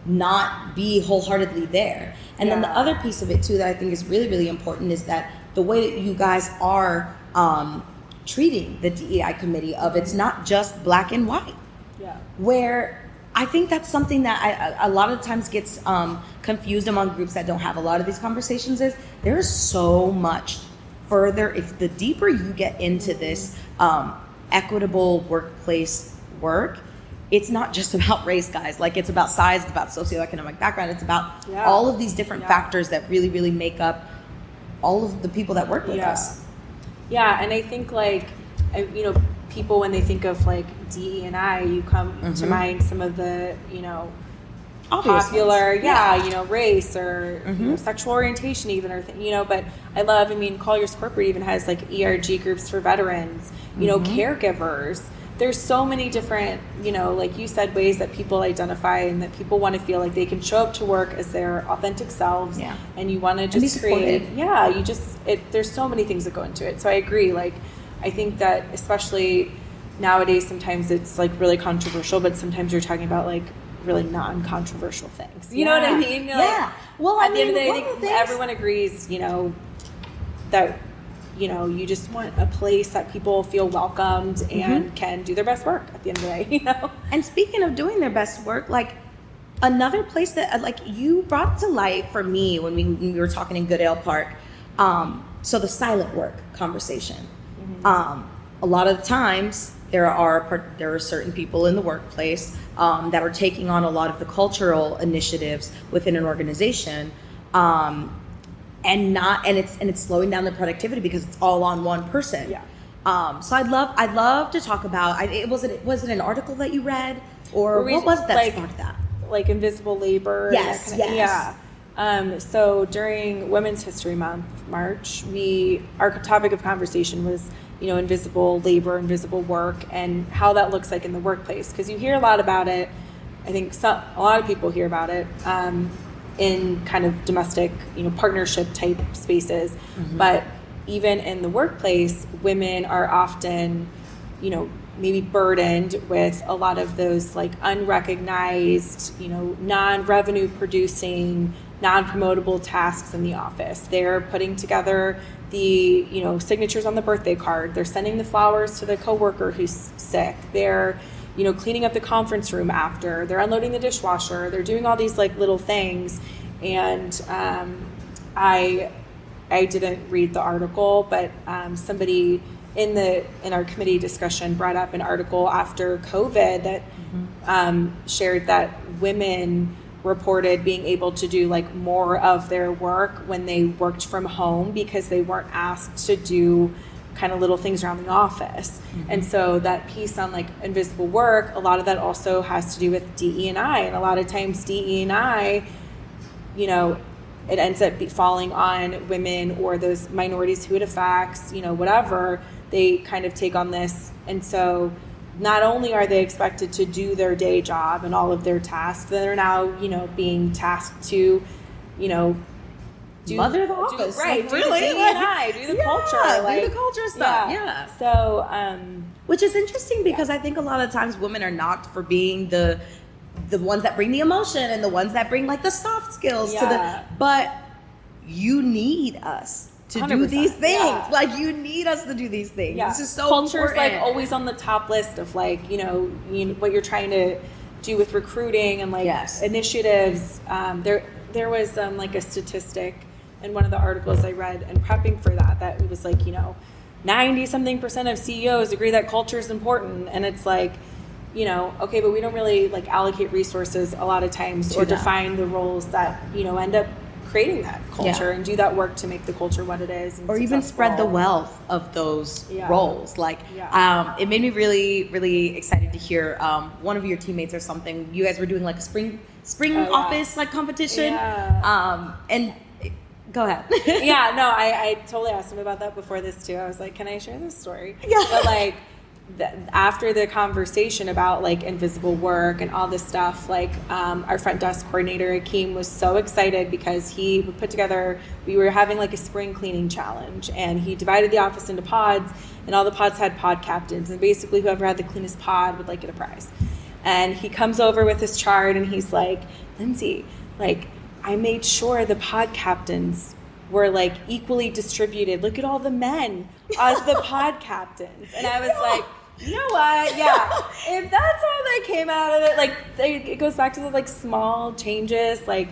not be wholeheartedly there. And then the other piece of it too that I think is really, really important is that the way that you guys are treating the DEI committee, of it's not just black and white. Where I think that's something that a lot of times gets confused among groups that don't have a lot of these conversations, is there is so much further. If the deeper you get into this equitable workplace work, it's not just about race, guys. Like, it's about size, it's about socioeconomic background, it's about all of these different factors that really, really make up all of the people that work with us. Yeah, and I think, like, you know, people, when they think of, like, DE&I, you come to mind some of the, you know, popular, you know, race or you know, sexual orientation even, or you know, but I mean, Colliers Corporate even has, like, ERG groups for veterans, you know, caregivers. There's so many different, you know, like you said, ways that people identify and that people want to feel like they can show up to work as their authentic selves, and you want to just create, there's so many things that go into it. So I agree. Like, I think that especially nowadays, sometimes it's, like, really controversial, but sometimes you're talking about, like, really non-controversial things. You know what I mean? Like, well, at the end of the day, I think everyone agrees, you know, that, you know, you just want a place that people feel welcomed and can do their best work at the end of the day, you know? And speaking of doing their best work, like, another place that, like, you brought to light for me when we were talking in Goodale Park, so the silent work conversation. A lot of the times, there are certain people in the workplace that are taking on a lot of the cultural initiatives within an organization, and it's slowing down their productivity because it's all on one person. So I'd love to talk about. Was it an article that you read, or what was it that sparked that? like invisible labor. Yes, yes. Yeah. So during Women's History Month, March, our topic of conversation was, invisible labor, invisible work, and how that looks like in the workplace. Because you hear a lot about it. I think a lot of people hear about it in kind of domestic, partnership type spaces. Mm-hmm. But even in the workplace, women are often, maybe burdened with a lot of those like unrecognized, non-revenue producing, non-promotable tasks in the office. They're putting together the, signatures on the birthday card. They're sending the flowers to the coworker who's sick. They're, cleaning up the conference room after. They're unloading the dishwasher. They're doing all these like little things. And I didn't read the article, but somebody in our committee discussion brought up an article after COVID that shared that women reported being able to do like more of their work when they worked from home because they weren't asked to do kind of little things around the office. Mm-hmm. And so that piece on like invisible work, a lot of that also has to do with DE&I, and a lot of times DE&I, it ends up falling on women or those minorities who it affects, whatever. They kind of take on this. And so not only are they expected to do their day job and all of their tasks, they're now, being tasked to, mother the office. Right. Do really? The DE&I, do the culture. Do the culture stuff. Yeah. So, which is interesting because I think a lot of times women are knocked for being the ones that bring the emotion and the ones that bring like the soft skills but you need us to do these things. Yeah. Like you need us to do these things. Yeah. This is so Culture's important. like always on the top list of like, what you're trying to do with recruiting and like initiatives. There was like a statistic in one of the articles I read and prepping for that it was like, 90-something% of CEOs agree that culture is important. And it's like, okay, but we don't really like allocate resources a lot of times or define the roles that, end up creating that culture and do that work to make the culture what it is. And or even spread the wealth of those roles. Like, it made me really, really excited to hear one of your teammates or something. You guys were doing like a spring office like competition. Yeah. And go ahead. I totally asked him about that before this too. I was like, can I share this story? Yeah. But like, after the conversation about like invisible work and all this stuff, like our front desk coordinator Akeem was so excited because we were having like a spring cleaning challenge, and he divided the office into pods, and all the pods had pod captains, and basically whoever had the cleanest pod would like get a prize. And he comes over with his chart and he's like, Lindsay, like I made sure the pod captains were like equally distributed. Look at all the men as the pod captains. And I was like, you know what? Yeah. If that's all that came out of it, like it goes back to the like small changes. Like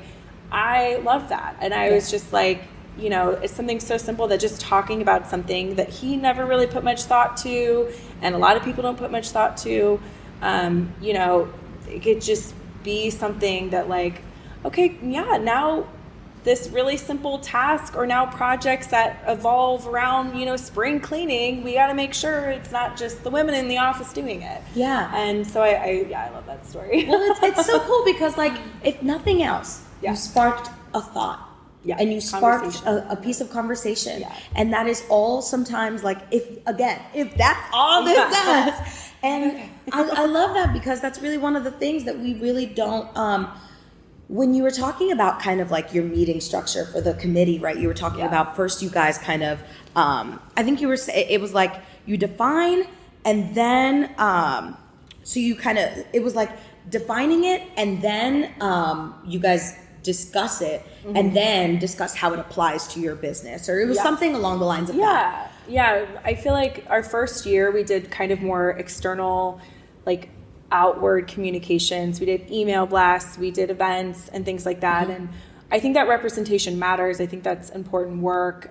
I love that. And I was just like, it's something so simple that just talking about something that he never really put much thought to, and a lot of people don't put much thought to, it could just be something that like, okay, now this really simple task or now projects that evolve around, spring cleaning, we got to make sure it's not just the women in the office doing it. Yeah. And so I love that story. Well, it's so cool because like, if nothing else, you sparked a thought. Yeah. And you sparked a piece of conversation. Yeah. And that is all sometimes like, if that's all this does. And I love that because that's really one of the things that we really don't, when you were talking about kind of like your meeting structure for the committee, right? You were talking about first you guys kind of, I think you were saying, it was like you define and then, so you kind of, it was like defining it and then you guys discuss it and then discuss how it applies to your business, or it was something along the lines of that. Yeah, I feel like our first year we did kind of more external, like outward communications. We did email blasts, we did events and things like that. And I think that representation matters. I think that's important work.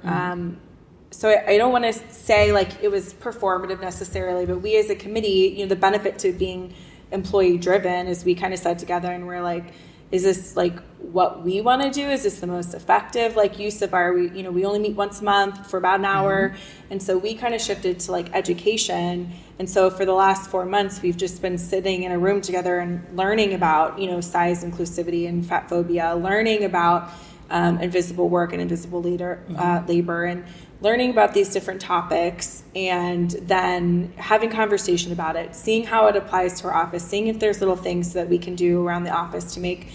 So I don't want to say like it was performative necessarily, but we as a committee, the benefit to being employee driven is we kind of sat together and we're like, is this like what we want to do? Is this the most effective like use of our, we only meet once a month for about an hour. And so we kind of shifted to like education. And so for the last 4 months, we've just been sitting in a room together and learning about, size inclusivity and fat phobia, learning about invisible work and invisible labor, and learning about these different topics, and then having conversation about it, seeing how it applies to our office, seeing if there's little things that we can do around the office to make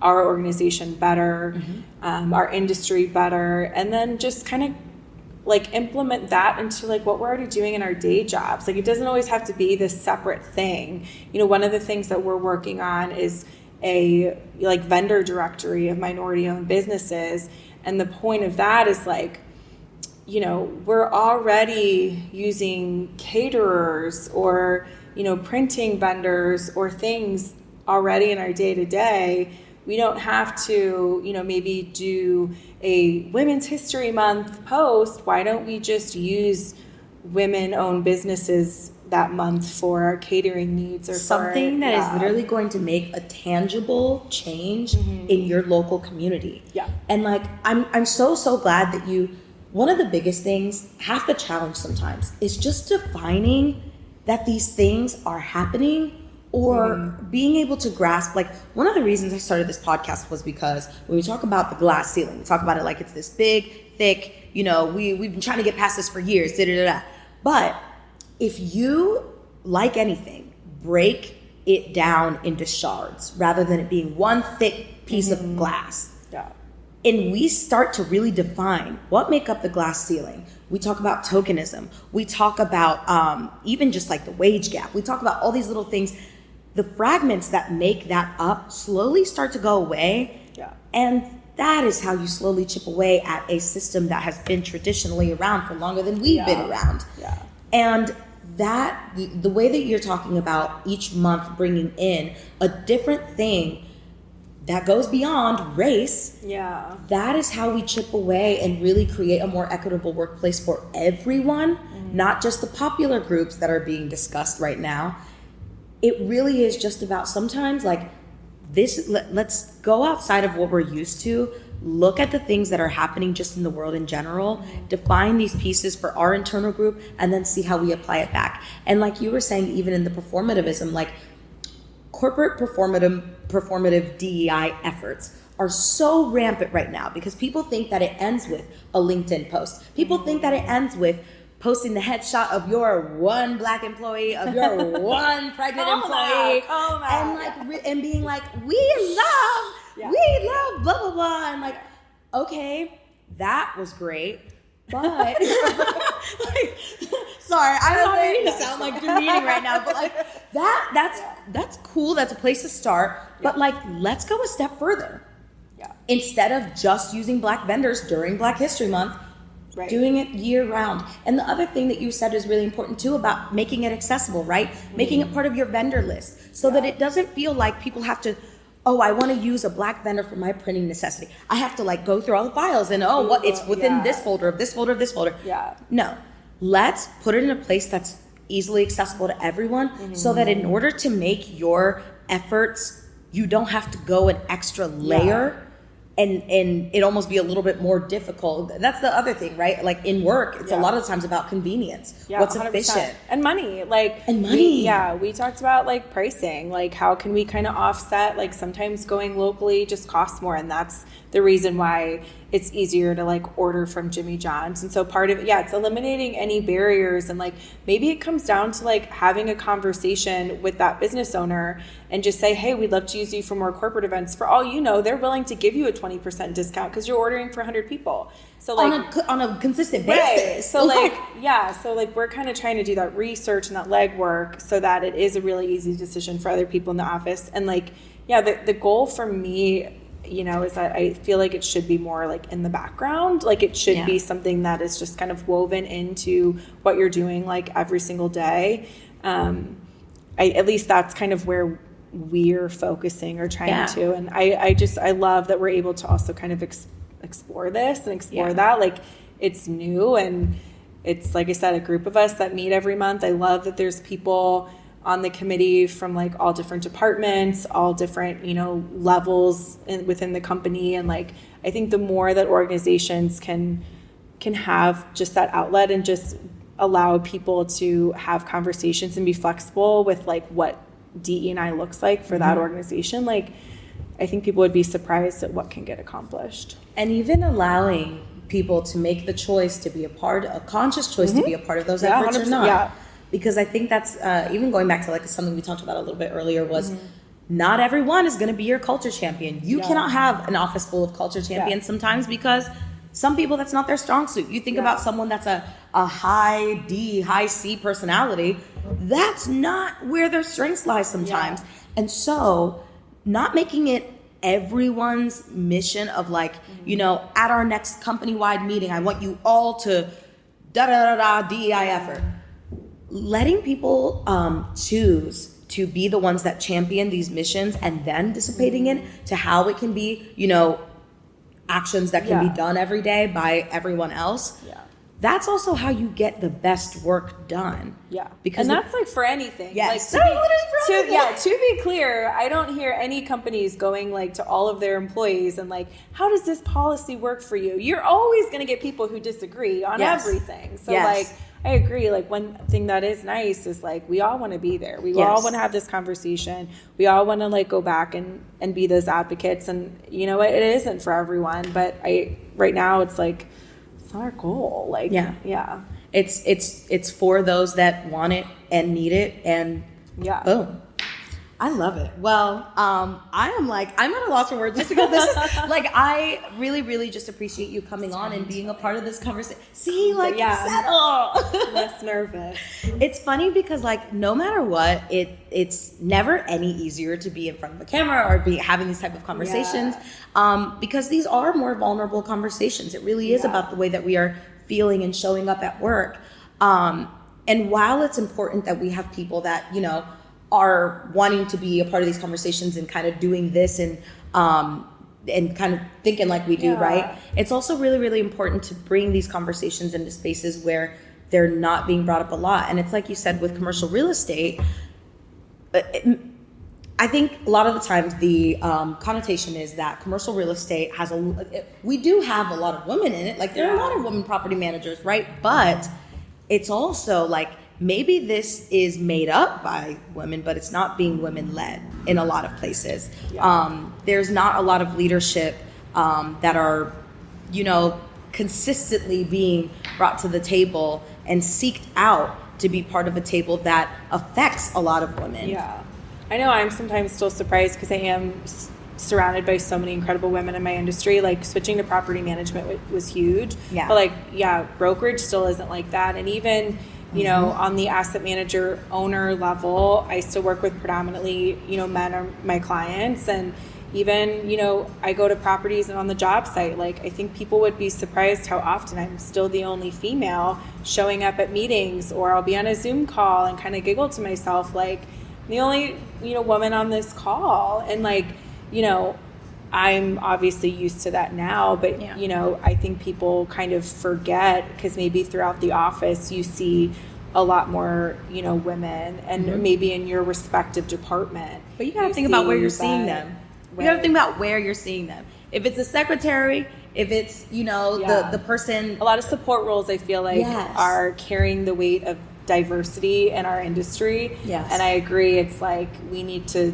our organization better, our industry better, and then just kind of like implement that into like what we're already doing in our day jobs. Like it doesn't always have to be this separate thing. One of the things that we're working on is a like vendor directory of minority owned businesses. And the point of that is like, we're already using caterers or, printing vendors or things already in our day to day. We don't have to, maybe do a Women's History Month post. Why don't we just use women-owned businesses that month for our catering needs, or something that is literally going to make a tangible change in your local community? Yeah. And like, I'm so glad that one of the biggest things, half the challenge sometimes, is just defining that these things are happening, or being able to grasp. Like, one of the reasons I started this podcast was because when we talk about the glass ceiling, we talk about it like it's this big, thick, we've been trying to get past this for years, But if you, like anything, break it down into shards rather than it being one thick piece of glass, and we start to really define what make up the glass ceiling. We talk about tokenism. We talk about even just like the wage gap. We talk about all these little things. The fragments that make that up slowly start to go away. Yeah. And that is how you slowly chip away at a system that has been traditionally around for longer than we've been around. Yeah. And that, the way that you're talking about each month bringing in a different thing that goes beyond race, that is how we chip away and really create a more equitable workplace for everyone, not just the popular groups that are being discussed right now. It really is just about sometimes like this, let's go outside of what we're used to, look at the things that are happening just in the world in general, define these pieces for our internal group, and then see how we apply it back. And like you were saying, even in the performativism, like corporate performative DEI efforts are so rampant right now because people think that it ends with a LinkedIn post. People think that it ends with posting the headshot of your one Black employee, of your one pregnant employee, and being like, we love blah blah blah, and like, okay, that was great, but like, sorry, I don't mean to sound like demeaning right now, but like that's cool. That's a place to start, but like, let's go a step further. Yeah. Instead of just using Black vendors during Black History Month. Right. Doing it year round. And the other thing that you said is really important too about making it accessible, right? Making it part of your vendor list so that it doesn't feel like people have to, I want to use a Black vendor for my printing necessity. I have to like go through all the files and it's within this folder of this folder of this folder. Yeah. No, let's put it in a place that's easily accessible to everyone so that in order to make your efforts, you don't have to go an extra layer. And it almost be a little bit more difficult. That's the other thing, right? Like in work, it's a lot of times about convenience. Yeah, what's 100%. Efficient. And money. We talked about like pricing. Like how can we kind of offset, like sometimes going locally just costs more. And that's the reason why it's easier to like order from Jimmy John's. And so part of it, it's eliminating any barriers. And like maybe it comes down to like having a conversation with that business owner and just say, hey, we'd love to use you for more corporate events. For all you know, they're willing to give you a 20% discount because you're ordering for 100 people. So like on a consistent basis. Right. So like we're kind of trying to do that research and that legwork so that it is a really easy decision for other people in the office. And like, the goal for me, is that I feel like it should be more like in the background. Like it should be something that is just kind of woven into what you're doing like every single day. At least that's kind of where we're focusing or trying to. And I love that we're able to also kind of explore this and explore that. Like it's new and it's, like I said, a group of us that meet every month. I love that there's people on the committee from like all different departments, all different, you know, levels within the company. And like, I think the more that organizations can have just that outlet and just allow people to have conversations and be flexible with like what DE&I looks like for that organization, like I think people would be surprised at what can get accomplished. And even allowing people to make the choice to be a conscious choice to be a part of those efforts or not. Yeah. Because I think that's, even going back to like something we talked about a little bit earlier was not everyone is going to be your culture champion. You cannot have an office full of culture champions sometimes because some people, that's not their strong suit. You think about someone that's a high D, high C personality, that's not where their strengths lie sometimes. And so not making it everyone's mission of like, you know, at our next company-wide meeting, I want you all to DEI effort. Letting people choose to be the ones that champion these missions and then dissipating it to how it can be, you know, actions that can be done every day by everyone else. That's also how you get the best work done. Because that's like for anything. Yes. Like to be clear, I don't hear any companies going like to all of their employees and like, how does this policy work for you? You're always going to get people who disagree on everything. So like, I agree. Like one thing that is nice is like, we all want to be there. We all want to have this conversation. We all want to like go back and be those advocates. And you know, it isn't for everyone, but right now it's like, it's not our goal. Like, it's for those that want it and need it. And boom. I love it. Well, I'm at a loss for words just because this is like, I really, really just appreciate you coming on and being a part of this conversation. See, like, settle. Less nervous. It's funny because like, no matter what, it's never any easier to be in front of a camera or be having these type of conversations, because these are more vulnerable conversations. It really is about the way that we are feeling and showing up at work. And while it's important that we have people that, you know, are wanting to be a part of these conversations and kind of doing this and kind of thinking like we do, right? It's also really, really important to bring these conversations into spaces where they're not being brought up a lot. And it's like you said with commercial real estate, I think a lot of the times the connotation is that commercial real estate has we do have a lot of women in it. Like there are a lot of women property managers, right? But it's also like, maybe this is made up by women, but it's not being women-led in a lot of places. There's not a lot of leadership that are, you know, consistently being brought to the table and seeked out to be part of a table that affects a lot of women. I know I'm sometimes still surprised because I am surrounded by so many incredible women in my industry. Like switching to property management was huge. But like, brokerage still isn't like that. And even, you know, on the asset manager owner level, I still work with predominantly, you know, men are my clients. And even, you know, I go to properties and on the job site, like I think people would be surprised how often I'm still the only female showing up at meetings, or I'll be on a Zoom call and kind of giggle to myself, like I'm the only, you know, woman on this call. And like, you know, I'm obviously used to that now, but you know, I think people kind of forget because maybe throughout the office you see a lot more, you know, women and maybe in your respective department. But you got to think about where you're seeing them. You got to think about where you're seeing them. If it's a secretary, if it's, you know, the person. A lot of support roles I feel like are carrying the weight of diversity in our industry. And I agree. It's like we need to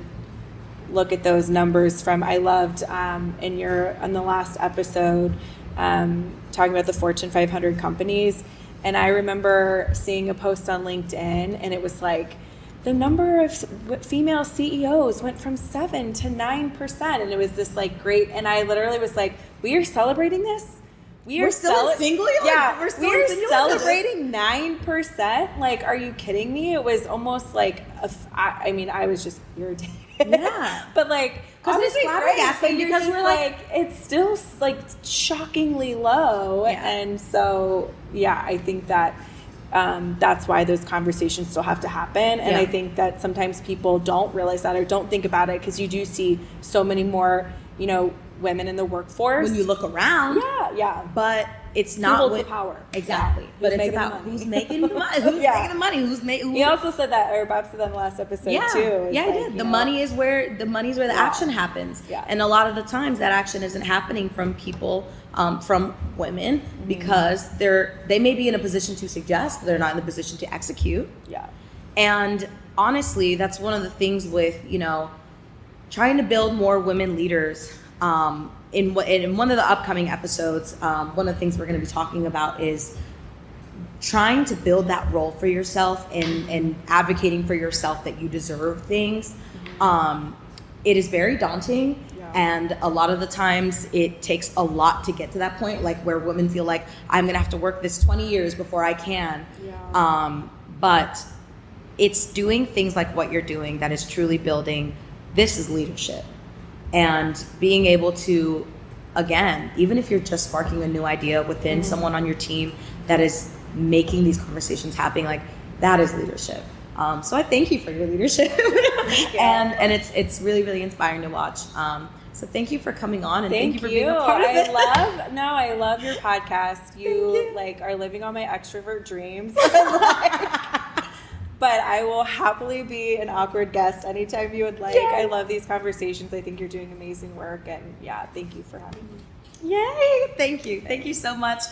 look at those numbers from, I loved on the last episode talking about the Fortune 500 companies, and I remember seeing a post on LinkedIn and it was like the number of female CEOs went from 7 to 9%, and it was this like great, and I literally was like, we are celebrating this? We're still single? We're celebrating 9%. Like, are you kidding me? It was almost like I mean, I was just irritated. But like, because it's flabbergasting because we're like, it's still like shockingly low. And so, I think that that's why those conversations still have to happen. And I think that sometimes people don't realize that or don't think about it, because you do see so many more, you know, women in the workforce. When you look around. Yeah. But it's not who holds the power. Exactly. But it's about who's making the money. Who's making the money? You also said that, or Bob said that in the last episode too. Yeah, I did. The money is where the action happens. Yeah. And a lot of the times that action isn't happening from people, from women, because they may be in a position to suggest, but they're not in the position to execute. Yeah. And honestly, that's one of the things with, trying to build more women leaders. In one of the upcoming episodes, one of the things we're going to be talking about is trying to build that role for yourself and advocating for yourself that you deserve things. It is very daunting. Yeah. And a lot of the times it takes a lot to get to that point, like where women feel like I'm going to have to work this 20 years before I can. Yeah. But it's doing things like what you're doing that is truly building. This is leadership. And being able to, again, even if you're just sparking a new idea within someone on your team that is making these conversations happening, like that is leadership. So I thank you for your leadership. And it's really, really inspiring to watch. So thank you for coming on, and thank you for being a part of it. I love your podcast. You like are living on my extrovert dreams. But I will happily be an awkward guest anytime you would like. I love these conversations. I think you're doing amazing work. And thank you for having me. Yay! Thank you. Thank you so much.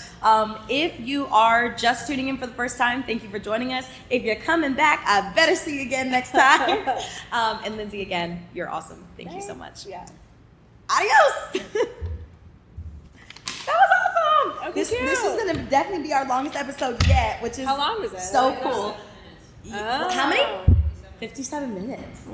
If you are just tuning in for the first time, thank you for joining us. If you're coming back, I better see you again next time. And Lindsay, again, you're awesome. Thank you so much. Yeah. Adios! That was awesome! Okay, This is going to definitely be our longest episode yet, which is how long was it? So cool. Oh. How many? 57 minutes.